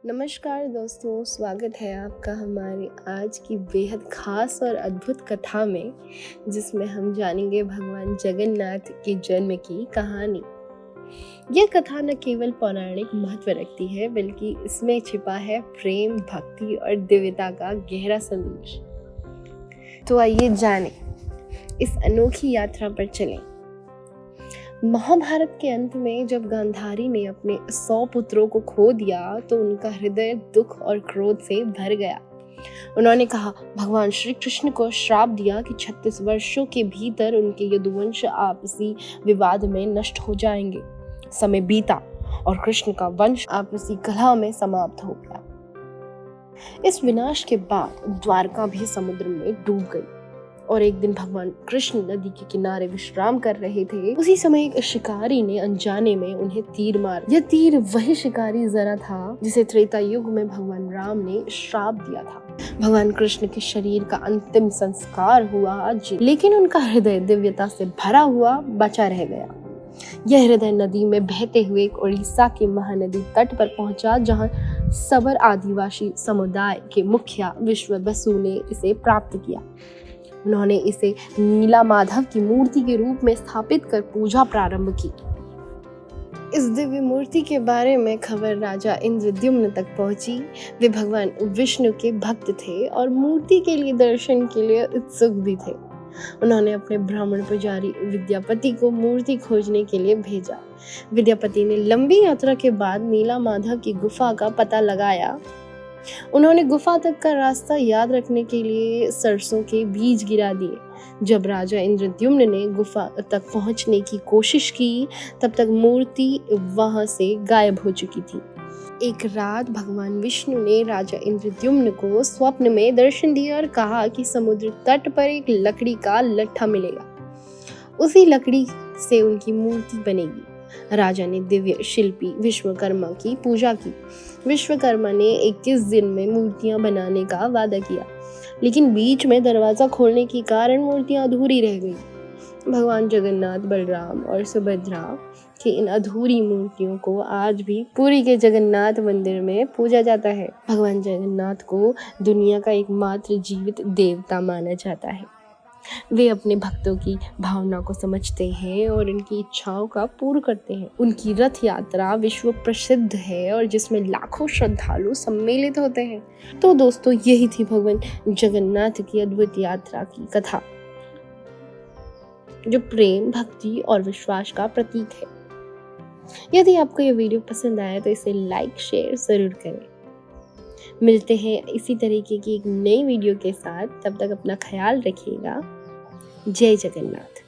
नमस्कार दोस्तों, स्वागत है आपका हमारी आज की बेहद खास और अद्भुत कथा में, जिसमें हम जानेंगे भगवान जगन्नाथ के जन्म की कहानी। यह कथा न केवल पौराणिक महत्व रखती है, बल्कि इसमें छिपा है प्रेम, भक्ति और दिव्यता का गहरा संदेश। तो आइए जानें, इस अनोखी यात्रा पर चलें। महाभारत के अंत में जब गांधारी ने अपने 100 पुत्रों को खो दिया तो उनका हृदय दुख और क्रोध से भर गया। उन्होंने कहा, भगवान श्री कृष्ण को श्राप दिया कि 36 वर्षों के भीतर उनके यदुवंश आपसी विवाद में नष्ट हो जाएंगे। समय बीता और कृष्ण का वंश आपसी कलह में समाप्त हो गया। इस विनाश के बाद द्वारका भी समुद्र में डूब गई और एक दिन भगवान कृष्ण नदी के किनारे विश्राम कर रहे थे। उसी समय एक शिकारी ने अनजाने में उन्हें तीर मारा। यह तीर वही शिकारी जरा था जिसे त्रेता युग में भगवान राम ने श्राप दिया था। भगवान कृष्ण के शरीर का अंतिम संस्कार हुआ, लेकिन उनका हृदय दिव्यता से भरा हुआ बचा रह गया। यह हृदय नदी में बहते हुए एक उड़ीसा के महानदी तट पर पहुंचा, जहां सबर आदिवासी समुदाय के मुखिया विश्व बसु ने इसे प्राप्त किया। उन्होंने इसे नीला माधव की मूर्ति के रूप में स्थापित कर पूजा प्रारंभ की। इस दिव्य मूर्ति के बारे में खबर राजा इंद्रद्युम्न तक पहुंची। वे भगवान विष्णु के भक्त थे और मूर्ति के लिए दर्शन के लिए उत्सुक भी थे। उन्होंने अपने ब्राह्मण पुजारी विद्यापति को मूर्ति खोजने के लिए भेजा। विद्यापति ने लंबी यात्रा के बाद नीला माधव की गुफा का पता लगाया। उन्होंने गुफा तक का रास्ता याद रखने के लिए सरसों के बीज गिरा दिए। जब राजा इंद्रद्युम्न ने गुफा तक पहुंचने की कोशिश की, तब तक मूर्ति वहां से गायब हो चुकी थी। एक रात भगवान विष्णु ने राजा इंद्रद्युम्न को स्वप्न में दर्शन दिया और कहा कि समुद्र तट पर एक लकड़ी का लट्ठा मिलेगा। उसी लकड़ी से उनकी मूर्ति बनेगी। राजा ने दिव्य शिल्पी विश्वकर्मा की पूजा की। विश्वकर्मा ने 21 दिन में मूर्तियां बनाने का वादा किया, लेकिन बीच में दरवाजा खोलने के कारण मूर्तियां अधूरी रह गई। भगवान जगन्नाथ, बलराम और सुभद्रा की इन अधूरी मूर्तियों को आज भी पुरी के जगन्नाथ मंदिर में पूजा जाता है। भगवान जगन्नाथ को दुनिया का एकमात्र जीवित देवता माना जाता है। वे अपने भक्तों की भावना को समझते हैं और उनकी इच्छाओं का पूर्ण करते हैं। उनकी रथ यात्रा विश्व प्रसिद्ध है और जिसमें लाखों श्रद्धालु सम्मिलित होते हैं। तो दोस्तों, यही थी भगवान जगन्नाथ की अद्भुत यात्रा की कथा, जो प्रेम, भक्ति और विश्वास का प्रतीक है। यदि आपको ये वीडियो पसंद आया तो इसे लाइक, शेयर जरूर करें। मिलते हैं इसी तरीके की एक नई वीडियो के साथ। तब तक अपना ख्याल रखिएगा। जय जगन्नाथ।